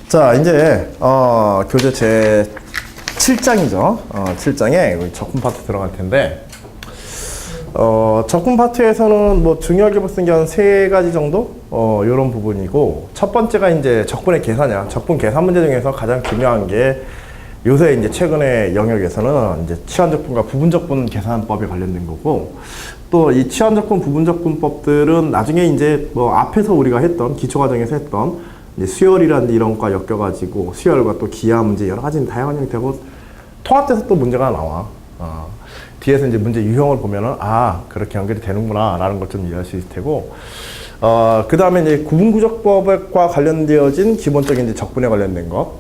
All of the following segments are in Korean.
자, 이제 교재 제 7장이죠. 7장에 적분 파트 들어갈 텐데, 적분 파트에서는 뭐 중요하게 볼 수 있는 게 한 세 가지 정도? 요런 부분이고, 첫 번째가 이제 적분의 계산이야. 적분 계산 문제 중에서 가장 중요한 게 요새 이제 최근의 영역에서는 이제 치환적분과 부분적분 계산법에 관련된 거고, 또 이 치환적분, 부분적분법들은 나중에 이제 뭐 앞에서 우리가 했던, 기초과정에서 했던 이제 수열이라든지 이런 것과 엮여가지고 수열과 또 기하 문제 여러 가지 다양한 형태고 통합돼서 또 문제가 나와. 뒤에서 이제 문제 유형을 보면은 그렇게 연결이 되는구나 라는 걸 좀 이해할 수 있을 테고, 그 다음에 이제 구분구조법과 관련되어진 기본적인 이제 적분에 관련된 것,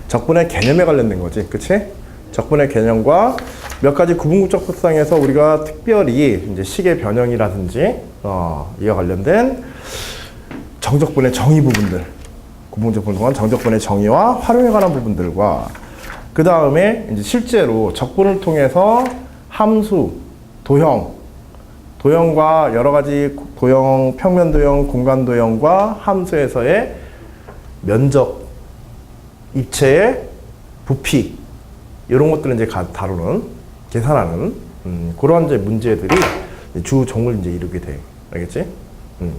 적분의 개념에 관련된 거지, 그치? 적분의 개념과 몇 가지 구분구조법상에서 우리가 특별히 이제 식의 변형이라든지 이와 관련된 정적분의 정의 부분들, 구분적분 동안 정적분의 정의와 활용에 관한 부분들과 그 다음에 이제 실제로 적분을 통해서 함수, 도형과 여러 가지 도형, 평면 도형, 공간 도형과 함수에서의 면적, 입체의 부피 이런 것들을 이제 다루는, 계산하는 그런 이제 문제들이 주 종을 이제 이루게 돼. 알겠지?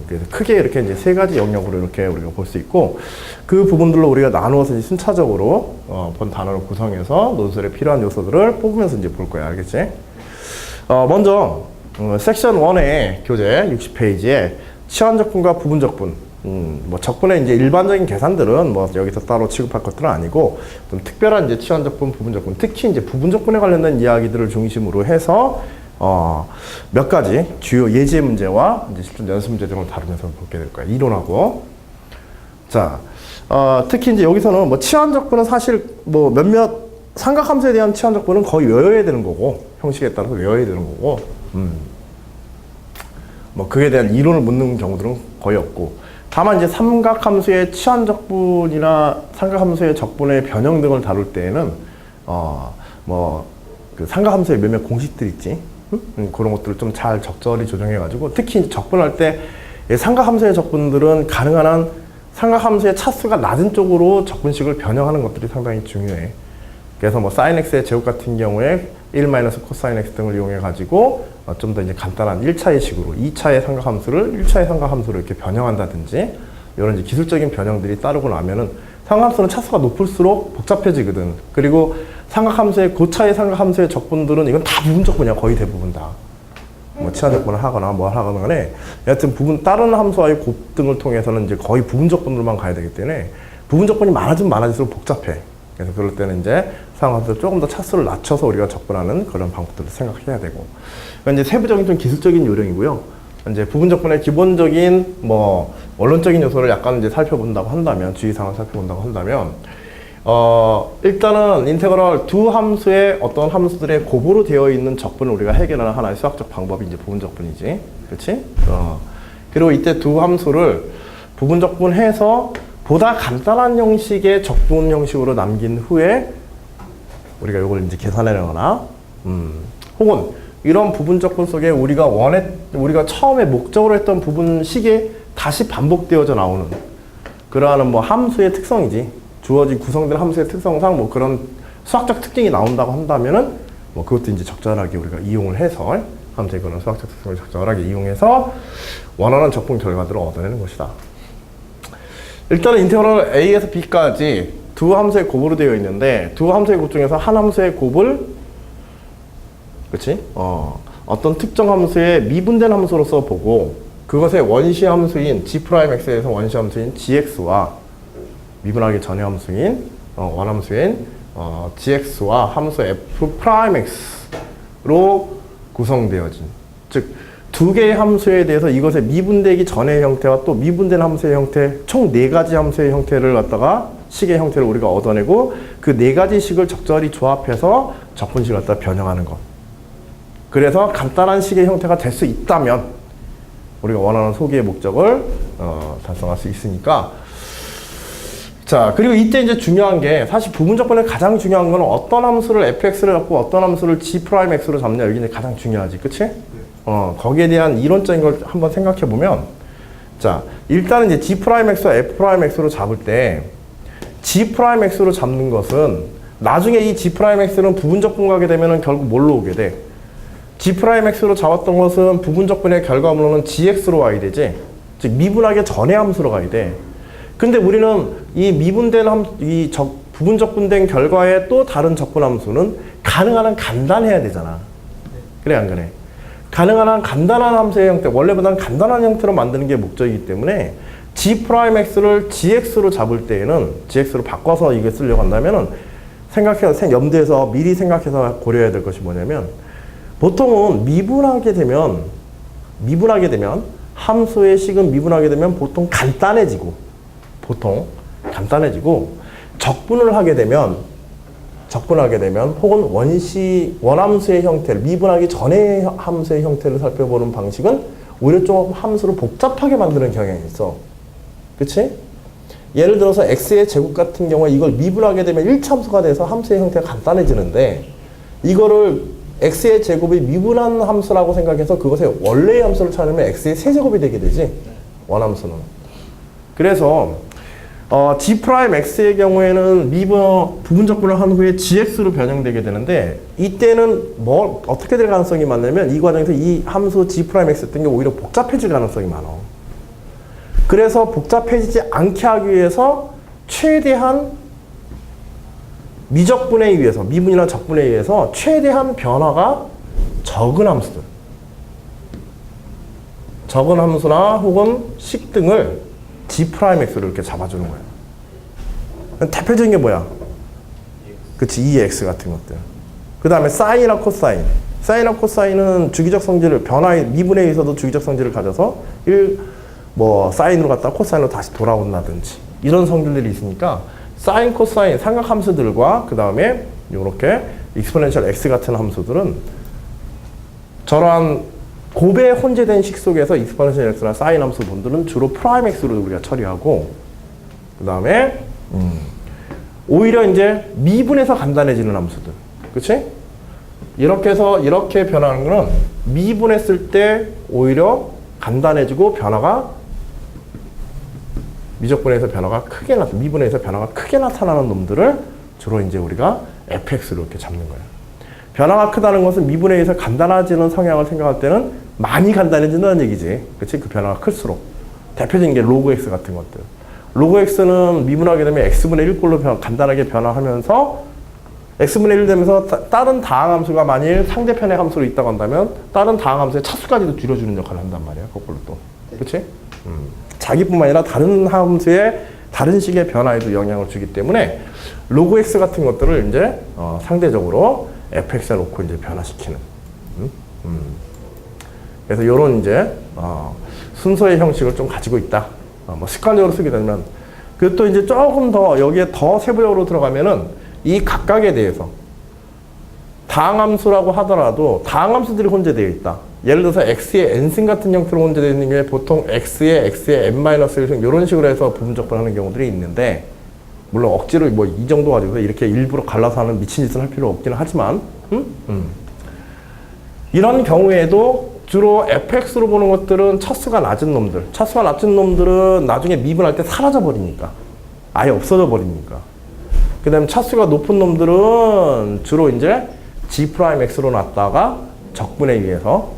그래서 크게 이렇게 이제 세 가지 영역으로 이렇게 우리가 볼 수 있고, 그 부분들로 우리가 나누어서 이제 순차적으로 본 단어를 구성해서 논술에 필요한 요소들을 뽑으면서 이제 볼 거야. 알겠지? 먼저 섹션 1의 교재 60페이지에 치환적분과 부분적분, 뭐 적분의 이제 일반적인 계산들은 뭐 여기서 따로 취급할 것들은 아니고 좀 특별한 이제 치환적분, 부분적분, 특히 이제 부분적분에 관련된 이야기들을 중심으로 해서 몇 가지 주요 예제 문제와 이제 실전 연습 문제 등을 다루면서 보게 될 거야. 이론하고. 자, 특히 이제 여기서는 뭐 치환적분은 사실 뭐 몇몇 삼각함수에 대한 치환적분은 거의 외워야 되는 거고, 형식에 따라서 외워야 되는 거고, 뭐 그에 대한 이론을 묻는 경우들은 거의 없고, 다만 이제 삼각함수의 치환적분이나 삼각함수의 적분의 변형 등을 다룰 때에는 뭐 그 삼각함수의 몇몇 공식들 있지, 그런 것들을 좀 잘 적절히 조정해가지고, 특히 적분할 때 삼각함수의 적분들은 가능한 한 삼각함수의 차수가 낮은 쪽으로 적분식을 변형하는 것들이 상당히 중요해. 그래서 뭐 sin x의 제곱 같은 경우에 1 코사인 x 등을 이용해가지고 좀 더 이제 간단한 1차의 식으로 2차의 삼각함수를 1차의 삼각함수로 이렇게 변형한다든지 이런 이제 기술적인 변형들이 따르고 나면은 삼각함수는 차수가 높을수록 복잡해지거든. 그리고 삼각함수의 고차의 삼각함수의 적분들은 이건 다 부분적분이야. 거의 대부분 다. 뭐 치환적분을 하거나 뭐 하거나 간에 여하튼 다른 함수와의 곱 등을 통해서는 이제 거의 부분적분으로만 가야 되기 때문에 부분적분이 많아지면 많아질수록 복잡해. 그래서 그럴 때는 이제 삼각함수를 조금 더 차수를 낮춰서 우리가 접근하는 그런 방법들을 생각해야 되고, 그러니까 이제 세부적인 좀 기술적인 요령이고요. 이제 부분적분의 기본적인 뭐 원론적인 요소를 약간 이제 살펴본다고 한다면, 주의사항을 살펴본다고 한다면, 일단은 인테그럴 두 함수의 어떤 함수들의 곱으로 되어 있는 적분을 우리가 해결하는 하나의 수학적 방법이 이제 부분적분이지, 그렇지? 그리고 이때 두 함수를 부분적분해서 보다 간단한 형식의 적분 형식으로 남긴 후에 우리가 이걸 이제 계산하거나, 혹은 이런 부분적분 속에 우리가 처음에 목적으로 했던 부분식이 다시 반복되어져 나오는 그러한 뭐 함수의 특성이지. 주어진 구성된 함수의 특성상 뭐 그런 수학적 특징이 나온다고 한다면은 뭐 그것도 이제 적절하게 우리가 이용을 해서 함수의 그런 수학적 특성을 적절하게 이용해서 원하는 적분 결과들을 얻어내는 것이다. 일단은 인테그럴 a에서 b까지 두 함수의 곱으로 되어 있는데, 두 함수의 곱 중에서 한 함수의 곱을, 그치? 어떤 특정 함수의 미분된 함수로서 보고, 그것의 원시 함수인 g'x에서 원시 함수인 gx와 미분하기 전의 함수인 원함수인 gx와 함수 f'x로 구성되어진, 즉 두 개의 함수에 대해서 이것의 미분되기 전의 형태와 또 미분된 함수의 형태, 총 4가지 함수의 형태를 갖다가 식의 형태를 우리가 얻어내고 그 4가지 식을 적절히 조합해서 적분식을 갖다 변형하는 것. 그래서 간단한 식의 형태가 될 수 있다면 우리가 원하는 소기의 목적을 달성할 수 있으니까. 자, 그리고 이때 이제 중요한 게, 사실 부분적분의 가장 중요한 건 어떤 함수를 fx를 잡고 어떤 함수를 g'x로 잡냐, 여기 이제 가장 중요하지, 그치? 거기에 대한 이론적인 걸 한번 생각해 보면, 자, 일단은 이제 G'X와 F'X로 잡을 때 G'X로 잡는 것은 나중에 이 G'X는 부분적 분가하게 되면 결국 뭘로 오게 돼? G'X로 잡았던 것은 부분적 분의 결과물로는 GX로 와야 되지. 즉 미분하기 전의 함수로 가야 돼. 근데 우리는 이 미분된 부분적 분된 결과의 또 다른 적분 함수는 가능한 한 간단해야 되잖아. 그래 안 그래? 가능한 한 간단한 함수의 형태, 원래보다는 간단한 형태로 만드는 게 목적이기 때문에 G'X를 GX로 잡을 때에는 GX로 바꿔서 이게 쓰려고 한다면은 염두에서 미리 생각해서 고려해야 될 것이 뭐냐면 보통은 미분하게 되면 함수의 식은 미분하게 되면 보통 간단해지고 적분을 하게 되면 혹은 원함수의 형태를 미분하기 전의 함수의 형태를 살펴보는 방식은 오히려 좀 함수를 복잡하게 만드는 경향이 있어. 그치? 예를 들어서 x의 제곱 같은 경우에 이걸 미분하게 되면 1차함수가 돼서 함수의 형태가 간단해지는데 이거를 x의 제곱이 미분한 함수라고 생각해서 그것의 원래의 함수를 찾으면 x의 세제곱이 되게 되지. 원함수는. 그래서 G'X의 경우에는 부분적분을 한 후에 GX로 변형되게 되는데 이때는 어떻게 될 가능성이 많냐면 이 과정에서 이 함수 G'X 같은 경우 오히려 복잡해질 가능성이 많아. 그래서 복잡해지지 않게 하기 위해서 최대한 미적분에 의해서 미분이나 적분에 의해서 최대한 변화가 적은 함수나 혹은 식 등을 G'X로 이렇게 잡아주는 거예요. 대표적인 게 뭐야? 그치, EX 같은 것들. 그 다음에 사인이나 코사인. 사인이나 코사인은 주기적 성질을, 미분에 의해서도 주기적 성질을 가져서 사인으로 갔다가 코사인으로 다시 돌아온다든지 이런 성질들이 있으니까 사인, 코사인, 삼각함수들과 그 다음에 이렇게 익스포넨셜 x 같은 함수들은 저러한 곱에 혼재된 식 속에서 익스포넨셜 x나 사인 함수 분들은 주로 프라임 x로 우리가 처리하고 그 다음에 오히려 이제 미분에서 간단해지는 함수들, 그치? 이렇게 변하는 거는 미분했을 때 오히려 간단해지고 미적분에서 미분에서 변화가 크게 나타나는 놈들을 주로 이제 우리가 fx로 이렇게 잡는 거예요. 변화가 크다는 것은 미분에 의해서 간단해지는 성향을 생각할 때는 많이 간단해진다는 얘기지. 그치? 그 변화가 클수록. 대표적인 게 로그 x 같은 것들. 로그 x는 미분하게 되면 x분의 1꼴로 간단하게 변화하면서 x분의 1 되면서 다른 다항함수가 만일 상대편의 함수로 있다고 한다면 다른 다항함수의 차수까지도 줄여주는 역할을 한단 말이야. 거꾸로 또. 그치? 자기뿐만 아니라 다른 함수의 다른 식의 변화에도 영향을 주기 때문에 로그 x 같은 것들을 이제 상대적으로 fx에 놓고 이제 변화시키는. 그래서 이런 이제 순서의 형식을 좀 가지고 있다. 습관적으로 쓰게 되면 또 이제 조금 더 여기에 더 세부적으로 들어가면은 이 각각에 대해서 다항함수라고 하더라도 다항함수들이 혼재되어 있다. 예를 들어서 x의 n승 같은 형태로 혼재되어 있는 게 보통 x의 n-1승 이런 식으로 해서 부분적분 하는 경우들이 있는데 물론 억지로 이 정도 가지고 이렇게 일부러 갈라서 하는 미친 짓을 할 필요 없기는 하지만 이런 경우에도 주로 fx로 보는 것들은 차수가 낮은 놈들은 나중에 미분할 때 사라져 버리니까 아예 없어져 버리니까 그 다음에 차수가 높은 놈들은 주로 이제 G'X로 놨다가 적분에 의해서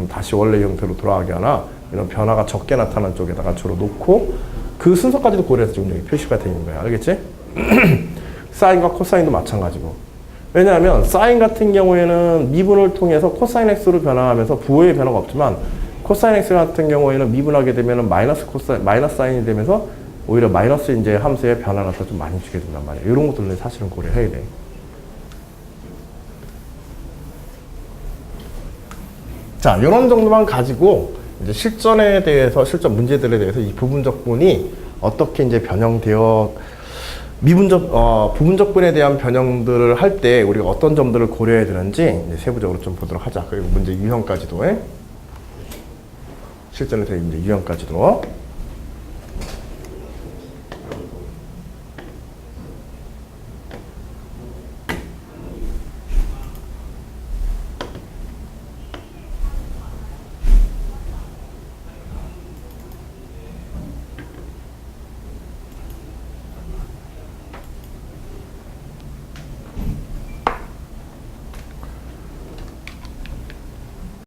다시 원래 형태로 돌아가게 하나 이런 변화가 적게 나타나는 쪽에다가 주로 놓고 그 순서까지도 고려해서 지금 여기 표시가 되어 있는 거야. 알겠지? 사인과 코사인도 마찬가지고. 왜냐하면 사인 같은 경우에는 미분을 통해서 코사인 x로 변화하면서 부호의 변화가 없지만 코사인 x 같은 경우에는 미분하게 되면은 마이너스 사인이 되면서 오히려 마이너스 이제 함수의 변화라서 좀 많이 주게 된단 말이야. 이런 것들은 사실은 고려해야 돼. 자, 이런 정도만 가지고 이제 실전 문제들에 대해서 이 부분적분이 어떻게 이제 변형되어 부분적분에 대한 변형들을 할 때 우리가 어떤 점들을 고려해야 되는지 이제 세부적으로 좀 보도록 하자. 그리고 문제 유형까지도 실전에서 이제 유형까지도.